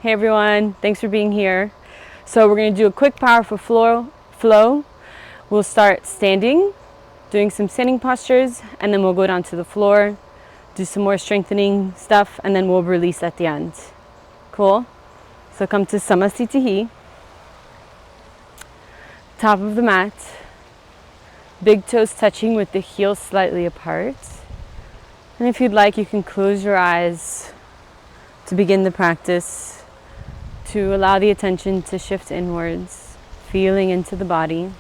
Hey everyone, thanks for being here. So we're going to do a quick powerful flow. We'll start standing, doing some standing postures, and then we'll go down to the floor, do some more strengthening stuff, and then we'll release at the end. Cool? So come to Samasthiti, top of the mat, big toes touching with the heels slightly apart. And if you'd like, you can close your eyes to begin the practice, to allow the attention to shift inwards, feeling into the body.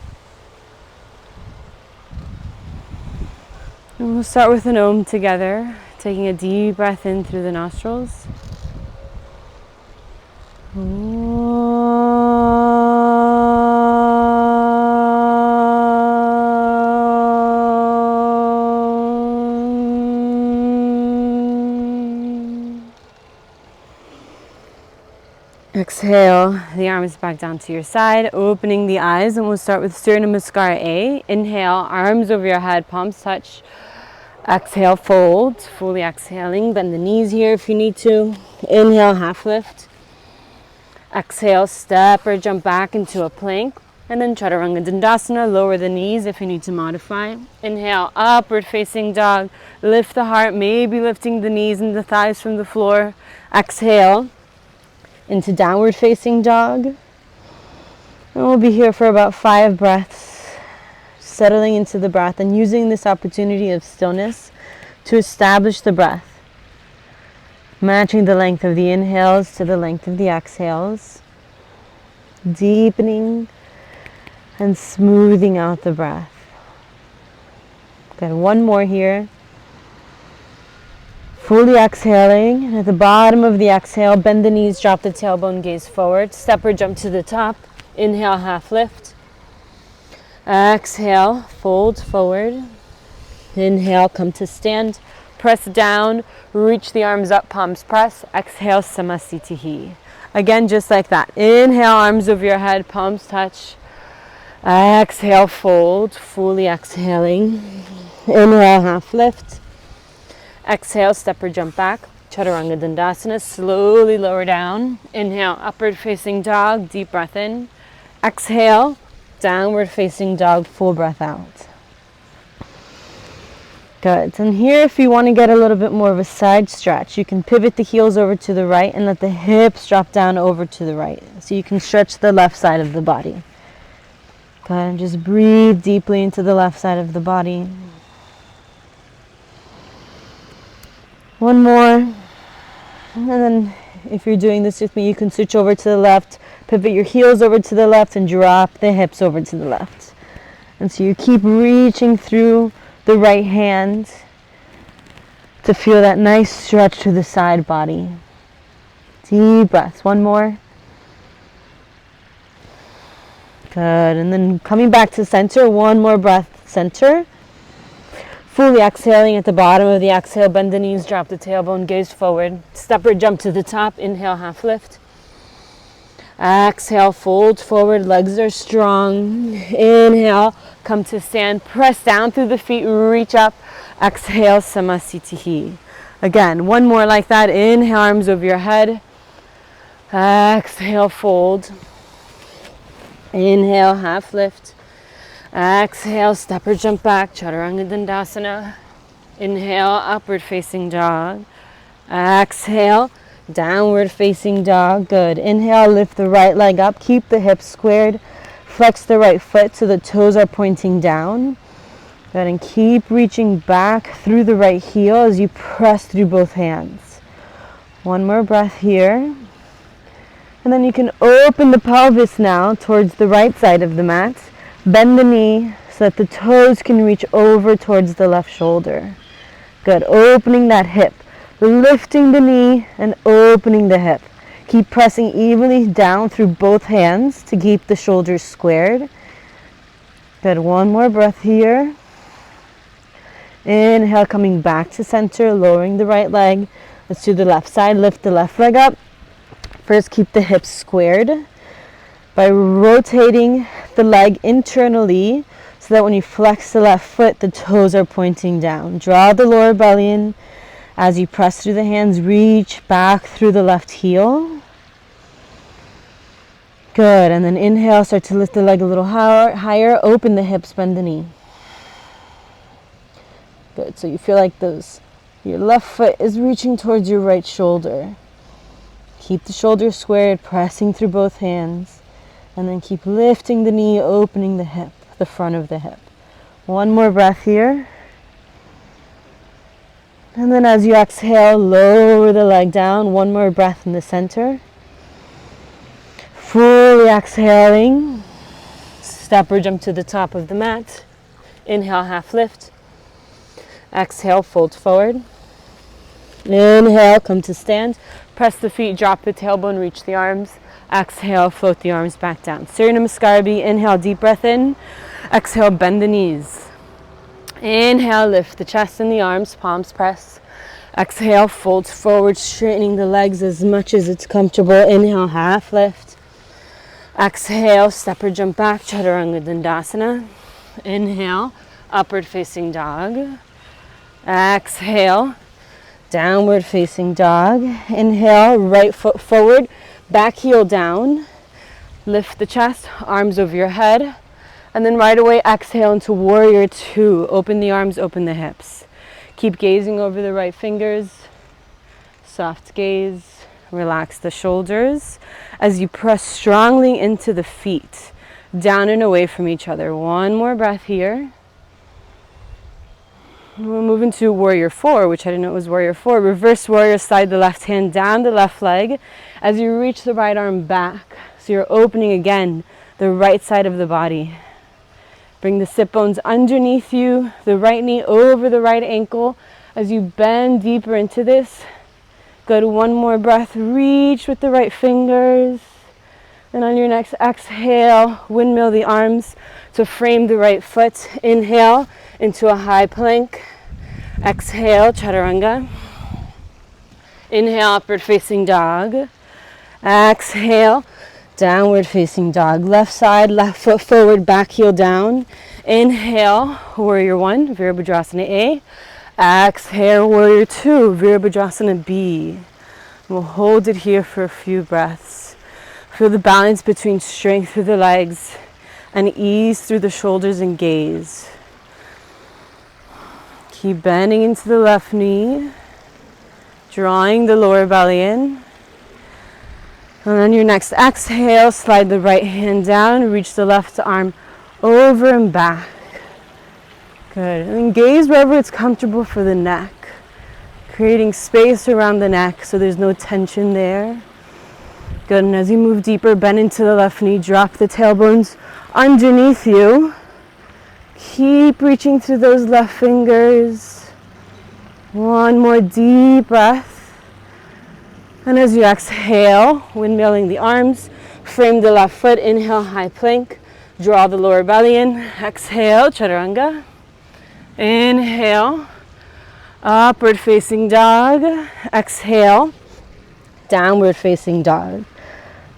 And we'll start with an Om together, taking a deep breath in through the nostrils. Exhale, the arms back down to your side, opening the eyes, and we'll start with Surya Namaskar A. Inhale, arms over your head, palms touch. Exhale, fold, fully exhaling. Bend the knees here if you need to. Inhale, half lift. Exhale, step or jump back into a plank. And then Chaturanga Dandasana, lower the knees if you need to modify. Inhale, upward facing dog. Lift the heart, maybe lifting the knees and the thighs from the floor. Exhale into downward facing dog. And we'll be here for about 5 breaths, settling into the breath and using this opportunity of stillness to establish the breath, matching the length of the inhales to the length of the exhales, deepening and smoothing out the breath. Good, one more here. Fully exhaling, and at the bottom of the exhale, bend the knees, drop the tailbone, gaze forward, step or jump to the top. Inhale, half lift. Exhale, fold forward. Inhale, come to stand, press down, reach the arms up, palms press. Exhale, Samasthiti. Again, just like that. Inhale, arms over your head, palms touch. Exhale, fold, fully exhaling. Inhale, half lift. Exhale, step or jump back. Chaturanga Dandasana, slowly lower down. Inhale, upward facing dog, deep breath in. Exhale, downward facing dog, full breath out. Good. And here, if you want to get a little bit more of a side stretch, you can pivot the heels over to the right and let the hips drop down over to the right. So you can stretch the left side of the body. Good. And just breathe deeply into the left side of the body. One more, and then if you're doing this with me, you can switch over to the left, pivot your heels over to the left, and drop the hips over to the left. And so you keep reaching through the right hand to feel that nice stretch to the side body. Deep breaths, one more. Good, and then coming back to center, one more breath, center. Fully exhaling at the bottom of the exhale, bend the knees, drop the tailbone, gaze forward. Step or jump to the top, inhale, half lift. Exhale, fold forward, legs are strong. Inhale, come to stand, press down through the feet, reach up. Exhale, Samasthiti. Again, one more like that. Inhale, arms over your head. Exhale, fold. Inhale, half lift. Exhale, step or jump back, Chaturanga Dandasana. Inhale, upward facing dog. Exhale, downward facing dog. Good. Inhale, lift the right leg up, keep the hips squared. Flex the right foot so the toes are pointing down. Good, and keep reaching back through the right heel as you press through both hands. One more breath here. And then you can open the pelvis now towards the right side of the mat. Bend the knee so that the toes can reach over towards the left shoulder. Good. Opening that hip. Lifting the knee and opening the hip. Keep pressing evenly down through both hands to keep the shoulders squared. Good. One more breath here. Inhale, coming back to center, lowering the right leg. Let's do the left side. Lift the left leg up. First, keep the hips squared by rotating the leg internally so that when you flex the left foot, the toes are pointing down. Draw the lower belly in. As you press through the hands, reach back through the left heel. Good, and then inhale, start to lift the leg a little higher, open the hips, bend the knee. Good, so you feel like your left foot is reaching towards your right shoulder. Keep the shoulder squared, pressing through both hands, and then keep lifting the knee, opening the hip, the front of the hip. One more breath here. And then as you exhale, lower the leg down. One more breath in the center. Fully exhaling, step or jump to the top of the mat. Inhale, half lift. Exhale, fold forward. Inhale, come to stand. Press the feet, drop the tailbone, reach the arms. Exhale, float the arms back down. Surya Namaskar. Inhale, deep breath in. Exhale, bend the knees. Inhale, lift the chest and the arms, palms press. Exhale, fold forward, straightening the legs as much as it's comfortable. Inhale, half lift. Exhale, step or jump back, Chaturanga Dandasana. Inhale, upward facing dog. Exhale, downward facing dog. Inhale, right foot forward, back heel down. Lift the chest, arms over your head. And then right away, exhale into warrior two. Open the arms, open the hips. Keep gazing over the right fingers. Soft gaze. Relax the shoulders as you press strongly into the feet, down and away from each other. One more breath here. We'll move into warrior four, which I didn't know it was warrior four. Reverse warrior, slide the left hand down the left leg as you reach the right arm back. So you're opening again the right side of the body. Bring the sit bones underneath you, the right knee over the right ankle as you bend deeper into this. Good, one more breath, reach with the right fingers. And on your next exhale, windmill the arms to frame the right foot. Inhale into a high plank. Exhale, Chaturanga. Inhale, upward facing dog. Exhale, downward facing dog. Left side, left foot forward, back heel down. Inhale, warrior one, Virabhadrasana A. Exhale, warrior two, Virabhadrasana B. We'll hold it here for a few breaths. Feel the balance between strength through the legs and ease through the shoulders and gaze. Keep bending into the left knee, drawing the lower belly in. And on your next exhale, slide the right hand down, reach the left arm over and back. Good. And then gaze wherever it's comfortable for the neck, creating space around the neck so there's no tension there. Good. And as you move deeper, bend into the left knee, drop the tailbones underneath you. Keep reaching through those left fingers. One more deep breath. And as you exhale, windmilling the arms, frame the left foot, inhale, high plank, draw the lower belly in, exhale, Chaturanga. Inhale, upward facing dog, exhale, downward facing dog.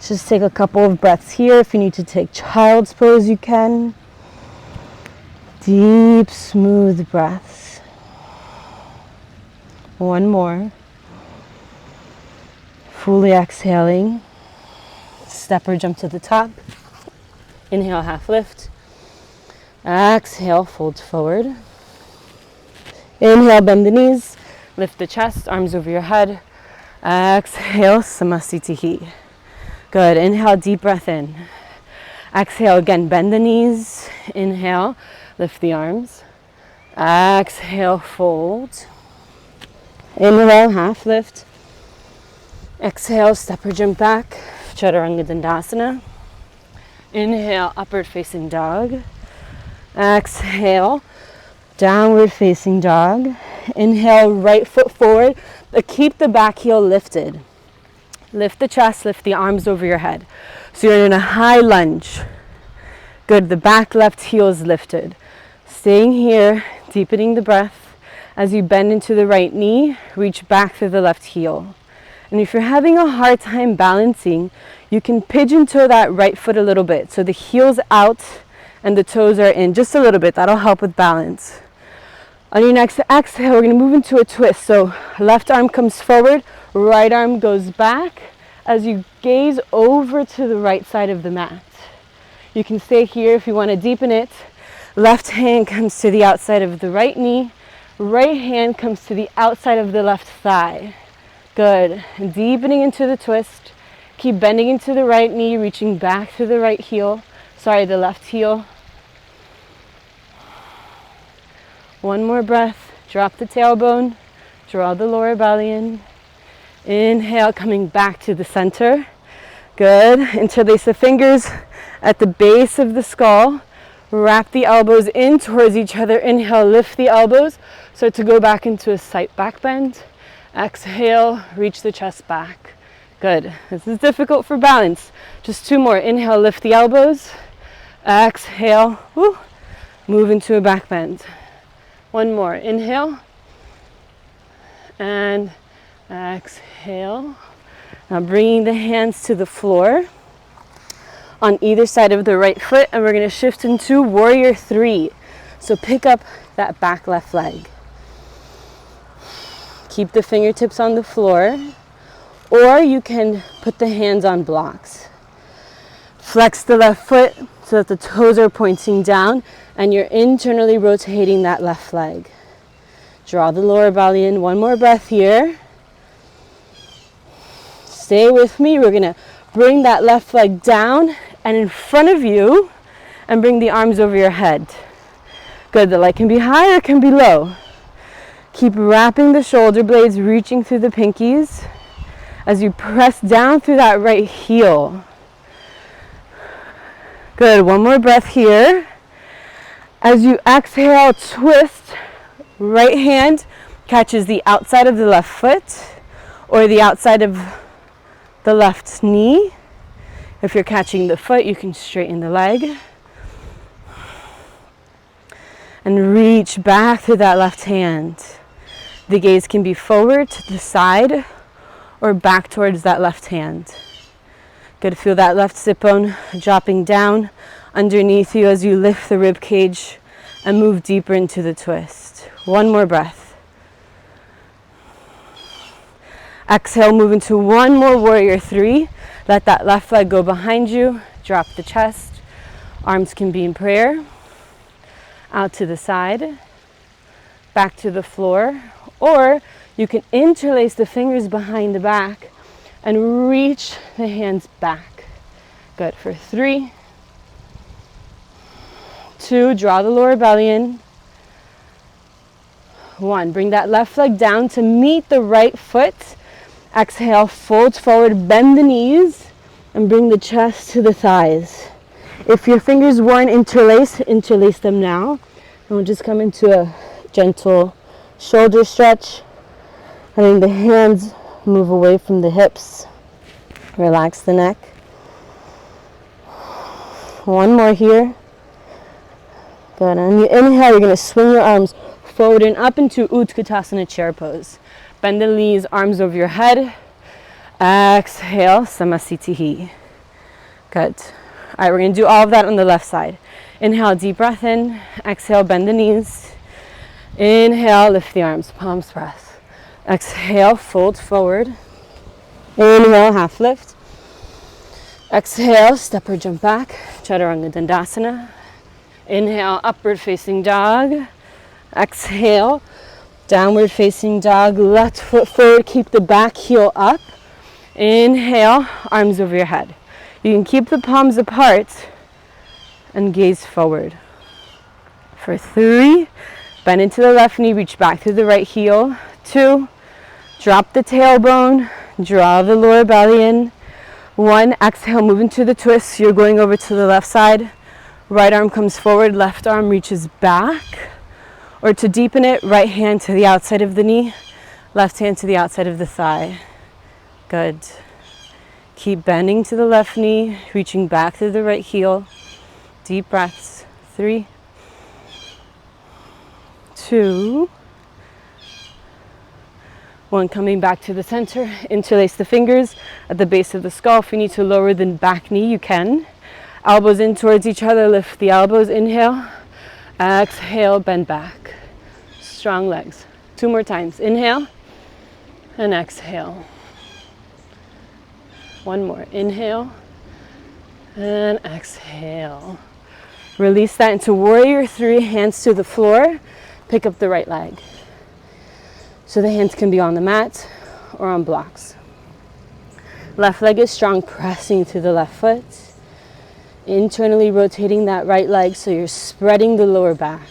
Just take a couple of breaths here. If you need to take child's pose, you can. Deep, smooth breaths. One more. Fully exhaling. Step or jump to the top. Inhale, half lift. Exhale, fold forward. Inhale, bend the knees. Lift the chest, arms over your head. Exhale, Samasthiti. Good. Inhale, deep breath in. Exhale again, bend the knees. Inhale, lift the arms. Exhale, fold. Inhale, half lift. Exhale, step or jump back, Chaturanga Dandasana. Inhale, upward facing dog. Exhale, downward facing dog. Inhale, right foot forward, but keep the back heel lifted. Lift the chest, lift the arms over your head. So you're in a high lunge. Good, the back left heel is lifted. Staying here, deepening the breath. As you bend into the right knee, reach back through the left heel. And if you're having a hard time balancing, you can pigeon toe that right foot a little bit. So the heel's out and the toes are in just a little bit. That'll help with balance. On your next exhale, we're going to move into a twist. So left arm comes forward, right arm goes back. as you gaze over to the right side of the mat. You can stay here if you want to deepen it. Left hand comes to the outside of the right knee. Right hand comes to the outside of the left thigh. Good. Deepening into the twist. Keep bending into the right knee, reaching back to the right heel. Sorry, the left heel. One more breath. Drop the tailbone. Draw the lower belly in. Inhale, coming back to the center. Good. Interlace the fingers at the base of the skull. Wrap the elbows in towards each other. Inhale, lift the elbows. Start to go back into a slight back bend. Exhale, reach the chest back. Good. This is difficult for balance. Just two more. Inhale, lift the elbows. Exhale, woo, move into a back bend. One more. Inhale. And exhale. Now bringing the hands to the floor on either side of the right foot, and we're going to shift into warrior three. So pick up that back left leg. Keep the fingertips on the floor, or you can put the hands on blocks. Flex the left foot so that the toes are pointing down and you're internally rotating that left leg. Draw the lower belly in. One more breath here. Stay with me. We're going to bring that left leg down and in front of you and bring the arms over your head. Good. The leg can be high or it can be low. Keep wrapping the shoulder blades, reaching through the pinkies as you press down through that right heel. Good. One more breath here. As you exhale, twist. Right hand catches the outside of the left foot or the outside of the left knee. If you're catching the foot, you can straighten the leg. And reach back through that left hand. The gaze can be forward to the side or back towards that left hand. Good. Feel that left sit bone dropping down underneath you as you lift the rib cage and move deeper into the twist. One more breath. Exhale, move into one more warrior three. Let that left leg go behind you. Drop the chest. Arms can be in prayer. Out to the side. Back to the floor. Or you can interlace the fingers behind the back and reach the hands back. Good. For 3, 2, draw the lower belly in. 1, bring that left leg down to meet the right foot. Exhale, fold forward, bend the knees, and bring the chest to the thighs. If your fingers weren't interlaced, interlace them now. And we'll just come into a gentle shoulder stretch. Letting the hands move away from the hips. Relax the neck. One more here. Good. On your inhale, you're going to swing your arms forward and up into Utkatasana chair pose. Bend the knees, arms over your head. Exhale, Samasthiti. Good. All right, we're going to do all of that on the left side. Inhale, deep breath in. Exhale, bend the knees. Inhale, lift the arms, palms press. Exhale, fold forward. Inhale, half lift. Exhale, step or jump back. Chaturanga Dandasana. Inhale, upward facing dog. Exhale, downward facing dog. Left foot forward, keep the back heel up. Inhale, arms over your head. You can keep the palms apart and gaze forward. For 3, bend into the left knee, reach back through the right heel. 2, drop the tailbone, draw the lower belly in. 1, exhale, move into the twist. You're going over to the left side. Right arm comes forward, left arm reaches back. Or to deepen it, right hand to the outside of the knee, left hand to the outside of the thigh. Good. Keep bending to the left knee, reaching back through the right heel. Deep breaths. 3, 2, 1. Coming back to the center. Interlace the fingers at the base of the skull. If you need to lower the back knee, you can. Elbows in towards each other. Lift the elbows. Inhale. Exhale. Bend back. Strong legs. 2 more times. Inhale and exhale. One more. Inhale and exhale. Release that into warrior three, hands to the floor. Pick up the right leg. So the hands can be on the mat or on blocks. Left leg is strong, pressing to the left foot. Internally rotating that right leg so you're spreading the lower back.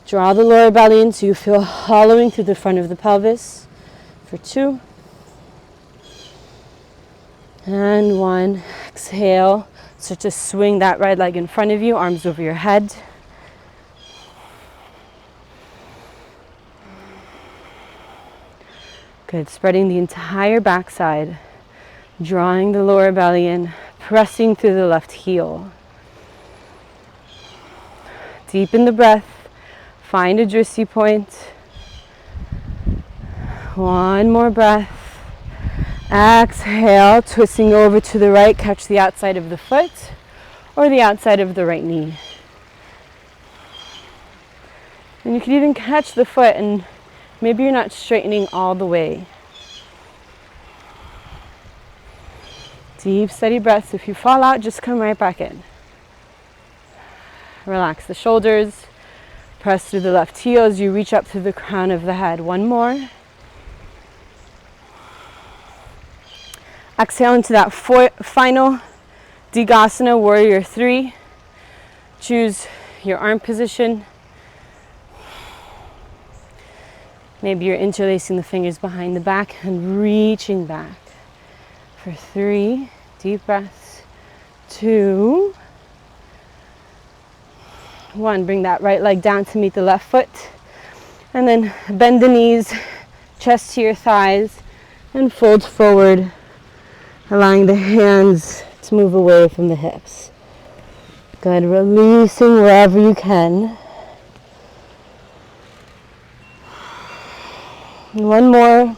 Draw the lower belly in so you feel hollowing through the front of the pelvis. For 2. And 1. Exhale. Start to swing that right leg in front of you, arms over your head. Good. Spreading the entire backside. Drawing the lower belly in, pressing through the left heel. Deepen the breath. Find a drishti point. One more breath. Exhale, twisting over to the right, catch the outside of the foot or the outside of the right knee. And you can even catch the foot and maybe you're not straightening all the way. Deep, steady breaths. If you fall out, just come right back in. Relax the shoulders. Press through the left heel as you reach up through the crown of the head. One more. Exhale into that final Digasana, warrior three. Choose your arm position. Maybe you're interlacing the fingers behind the back and reaching back. For 3, deep breaths. 2, 1. Bring that right leg down to meet the left foot. And then bend the knees, chest to your thighs, and fold forward, allowing the hands to move away from the hips. Good. Releasing wherever you can. One more.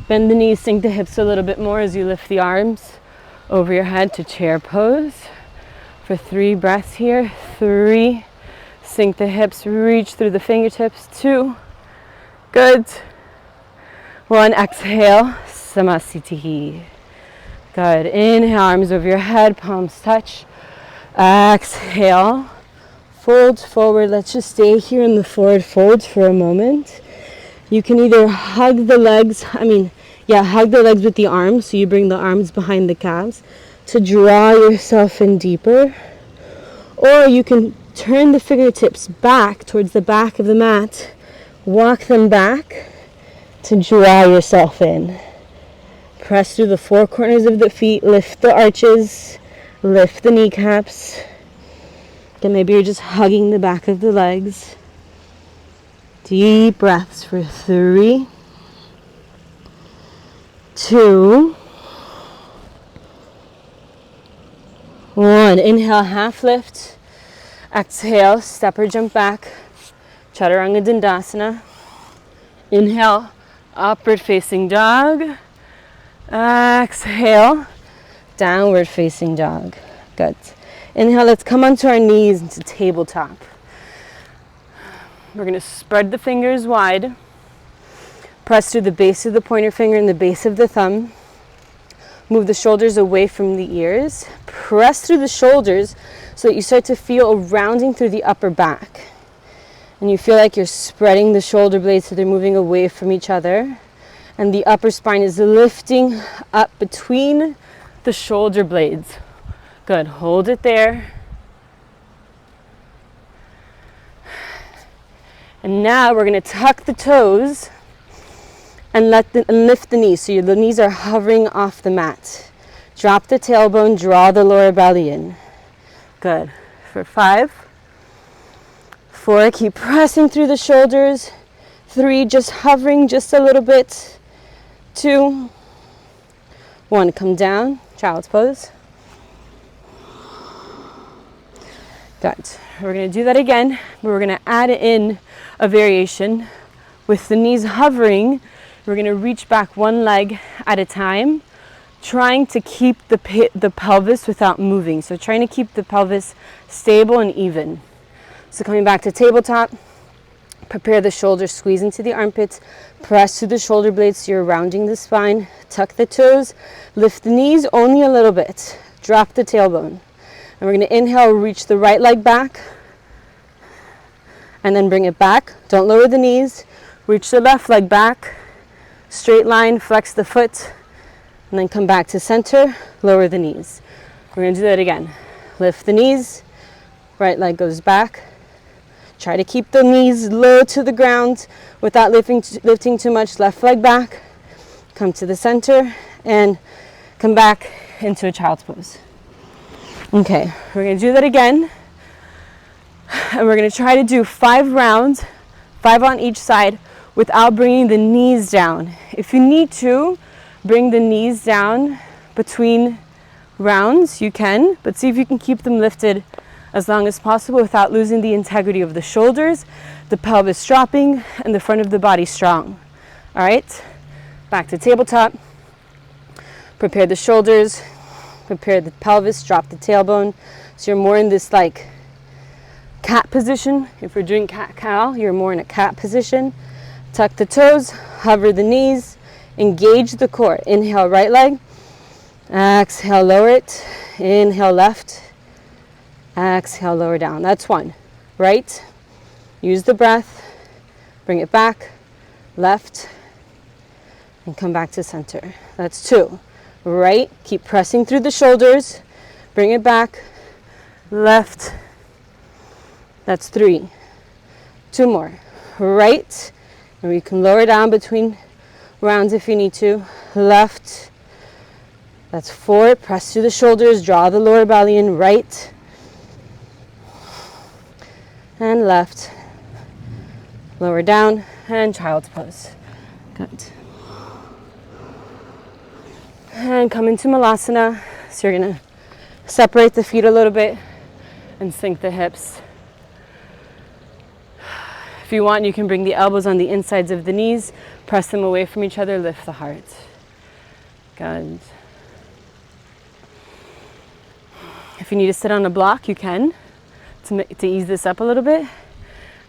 Bend the knees, sink the hips a little bit more as you lift the arms over your head to chair pose. For 3 breaths here. 3. Sink the hips, reach through the fingertips. 2. Good. 1. Exhale. Samasthiti. Good. Inhale, arms over your head, palms touch. Exhale. Fold forward. Let's just stay here in the forward fold for a moment. You can either hug the legs, hug the legs with the arms, so you bring the arms behind the calves to draw yourself in deeper. Or you can turn the fingertips back towards the back of the mat, walk them back to draw yourself in. Press through the 4 corners of the feet, lift the arches, lift the kneecaps. Then maybe you're just hugging the back of the legs. Deep breaths for 3, 2, 1. Inhale, half lift. Exhale, step or jump back. Chaturanga Dandasana. Inhale, upward facing dog. Exhale, downward facing dog. Good. Inhale, let's come onto our knees into tabletop. We're going to spread the fingers wide. Press through the base of the pointer finger and the base of the thumb. Move the shoulders away from the ears. Press through the shoulders so that you start to feel a rounding through the upper back. And you feel like you're spreading the shoulder blades so they're moving away from each other. And the upper spine is lifting up between the shoulder blades. Good. Hold it there. And now we're going to tuck the toes and lift the knees. So the knees are hovering off the mat. Drop the tailbone, draw the lower belly in. Good. For 5, 4, keep pressing through the shoulders. 3, just hovering just a little bit. 2, 1, come down, child's pose. Good. We're going to do that again, but we're going to add in a variation with the knees hovering. We're going to reach back one leg at a time, trying to keep the pelvis without moving. So trying to keep the pelvis stable and even. So coming back to tabletop, prepare the shoulders, squeeze into the armpits, Press through the shoulder blades so you're rounding the spine. Tuck the toes. Lift the knees only a little bit. Drop the tailbone. And we're going to inhale, reach the right leg back. And then bring it back. Don't lower the knees. Reach the left leg back. Straight line, flex the foot. And then come back to center. Lower the knees. We're going to do that again. Lift the knees. Right leg goes back. Try to keep the knees low to the ground without lifting too much. Left leg back. Come to the center and come back into a child's pose. Okay, we're going to do that again. And we're going to try to do 5 rounds, 5 on each side, without bringing the knees down. If you need to bring the knees down between rounds, you can, but see if you can keep them lifted as long as possible without losing the integrity of the shoulders, the pelvis dropping, and the front of the body strong. All right, back to tabletop. Prepare the shoulders, prepare the pelvis, drop the tailbone. So you're more in this like cat position. If we're doing cat-cow, you're more in a cat position. Tuck the toes, hover the knees, engage the core. Inhale, right leg. Exhale, lower it. Inhale, left. Exhale, lower down. That's 1. Right. Use the breath. Bring it back. Left. And come back to center. That's 2. Right. Keep pressing through the shoulders. Bring it back. Left. That's 3. 2 more. Right. And we can lower down between rounds if you need to. Left. That's 4. Press through the shoulders. Draw the lower belly in. Right. And left. Lower down. And child's pose. Good. And come into Malasana. So you're going to separate the feet a little bit and sink the hips. If you want, you can bring the elbows on the insides of the knees, press them away from each other, lift the heart. Good. If you need to sit on a block, you can, to ease this up a little bit.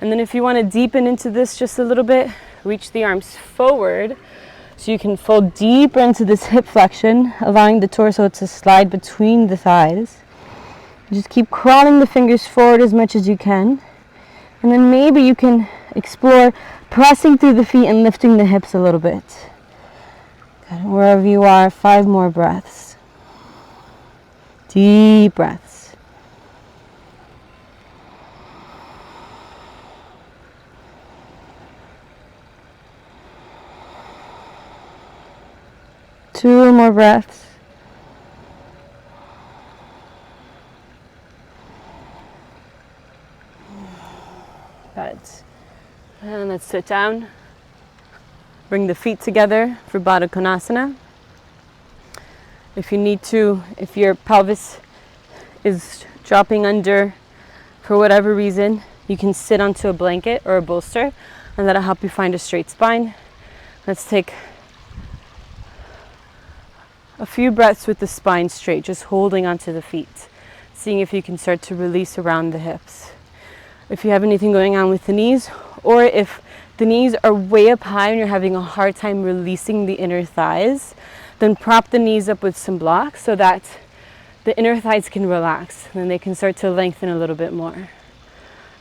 And then if you want to deepen into this just a little bit, reach the arms forward so you can fold deeper into this hip flexion, allowing the torso to slide between the thighs. Just keep crawling the fingers forward as much as you can. And then maybe you can explore pressing through the feet and lifting the hips a little bit. Good. Wherever you are, 5 more breaths. Deep breaths. Two more breaths. Good. And let's sit down. Bring the feet together for Baddha Konasana. If you need to, if your pelvis is dropping under for whatever reason, you can sit onto a blanket or a bolster, and that'll help you find a straight spine. Let's take a few breaths with the spine straight, just holding onto the feet, seeing if you can start to release around the hips. If you have anything going on with the knees, or if the knees are way up high and you're having a hard time releasing the inner thighs, then prop the knees up with some blocks so that the inner thighs can relax and then they can start to lengthen a little bit more.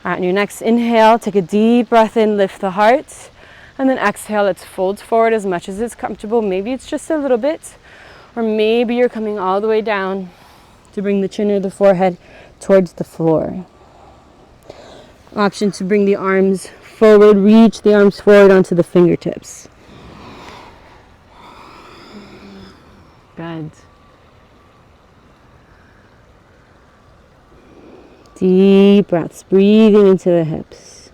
All right, on your next inhale, take a deep breath in, lift the heart, and then exhale, let's fold forward as much as it's comfortable. Maybe it's just a little bit, or maybe you're coming all the way down to bring the chin or the forehead towards the floor. Option to bring the arms forward, reach the arms forward onto the fingertips. Good. Deep breaths, breathing into the hips.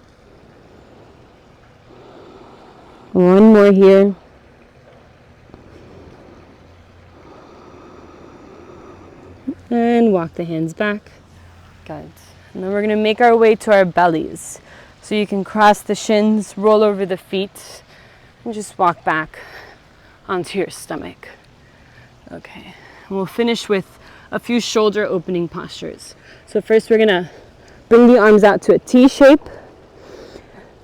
One more here. And walk the hands back. Good. And then we're going to make our way to our bellies. So you can cross the shins, roll over the feet, and just walk back onto your stomach. Okay. And we'll finish with a few shoulder opening postures. So first we're going to bring the arms out to a T shape.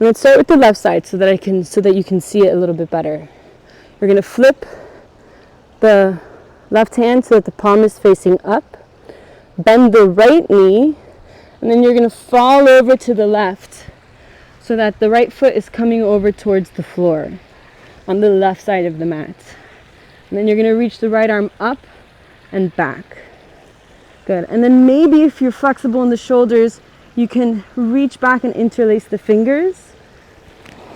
Let's start with the left side so that you can see it a little bit better. We're going to flip the left hand so that the palm is facing up. Bend the right knee, and then you're going to fall over to the left so that the right foot is coming over towards the floor on the left side of the mat. And then you're going to reach the right arm up and back. Good. And then maybe if you're flexible in the shoulders, you can reach back and interlace the fingers.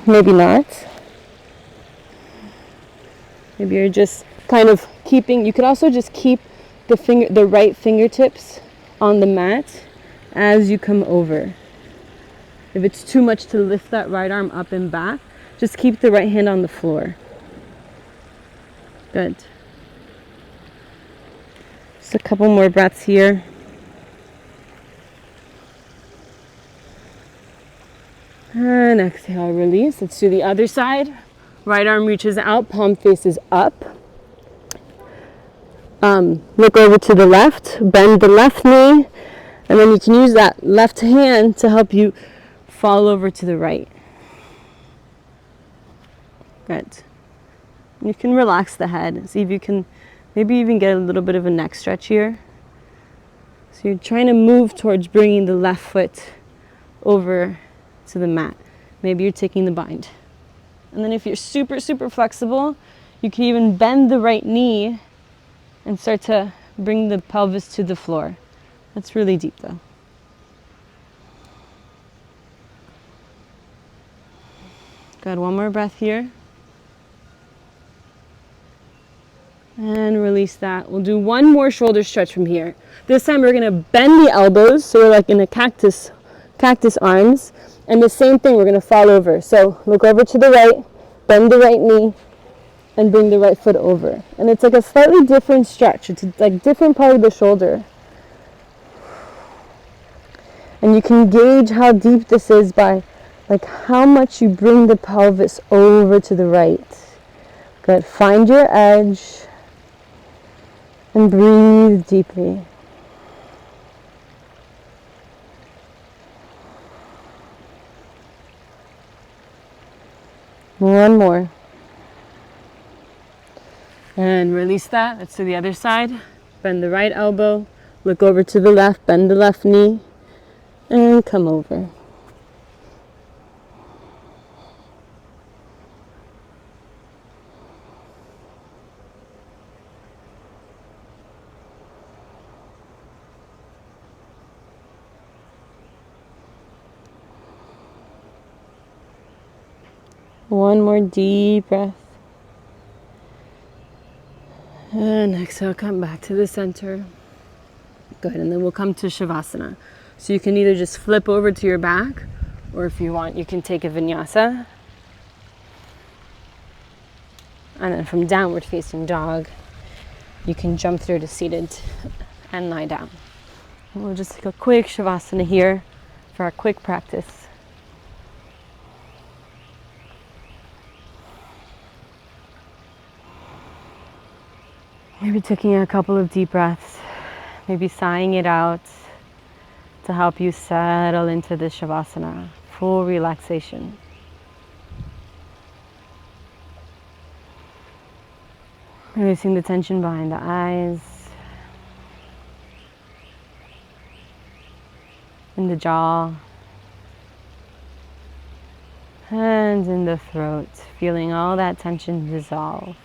Maybe not. Maybe you're just kind of keeping, you could also just keep the right fingertips on the mat as you come over. If it's too much to lift that right arm up and back, just keep the right hand on the floor. Good. Just a couple more breaths here. And exhale, release. Let's do the other side. Right arm reaches out, palm faces up. Look over to the left, bend the left knee, and then you can use that left hand to help you fall over to the right. Good. You can relax the head. See if you can maybe even get a little bit of a neck stretch here. So you're trying to move towards bringing the left foot over to the mat. Maybe you're taking the bind. And then if you're super, super flexible, you can even bend the right knee and start to bring the pelvis to the floor. That's really deep though. Good, one more breath here. And release that. We'll do one more shoulder stretch from here. This time we're gonna bend the elbows, so we're like in a cactus arms. And the same thing, we're gonna fall over. So look over to the right, bend the right knee, and bring the right foot over. And it's like a slightly different stretch. It's like different part of the shoulder. And you can gauge how deep this is by like how much you bring the pelvis over to the right. Good, find your edge and breathe deeply. One more. And release that. Let's do the other side. Bend the right elbow, look over to the left, bend the left knee, and come over. One more deep breath. And exhale, come back to the center. Good, and then we'll come to Shavasana. So you can either just flip over to your back, or if you want, you can take a vinyasa. And then from downward facing dog, you can jump through to seated and lie down. And we'll just take a quick Shavasana here for our quick practice. Maybe taking a couple of deep breaths, maybe sighing it out to help you settle into this Shavasana, full relaxation. Releasing the tension behind the eyes, in the jaw, and in the throat, feeling all that tension dissolve.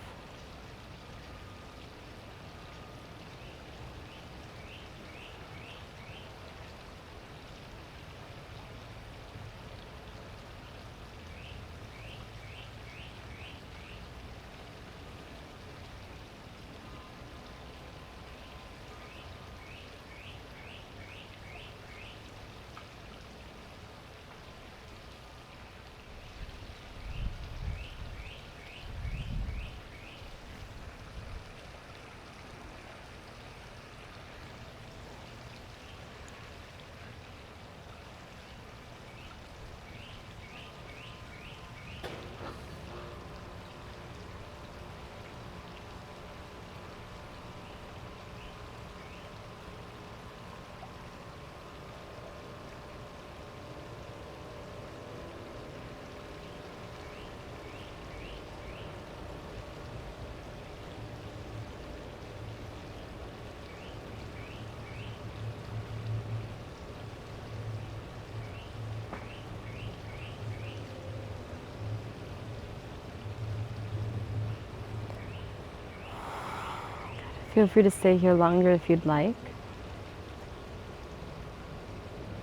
Feel free to stay here longer if you'd like.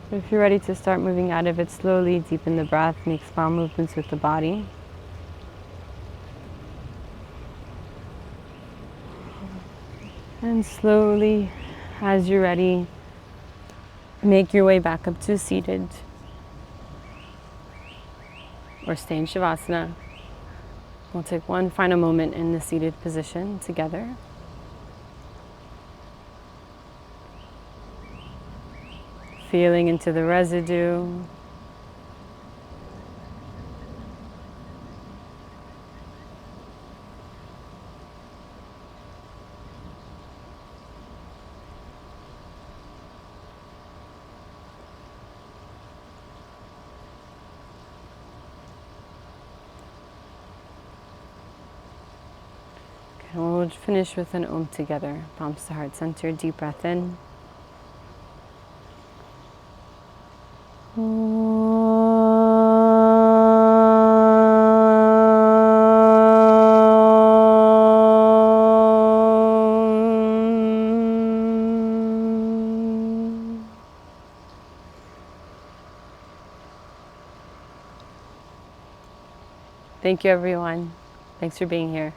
But if you're ready to start moving out of it slowly, deepen the breath, make small movements with the body. And slowly, as you're ready, make your way back up to seated or stay in Shavasana. We'll take one final moment in the seated position together. Feeling into the residue. And we'll finish with an Om together. Palms to heart center, deep breath in. Thank you, everyone. Thanks for being here.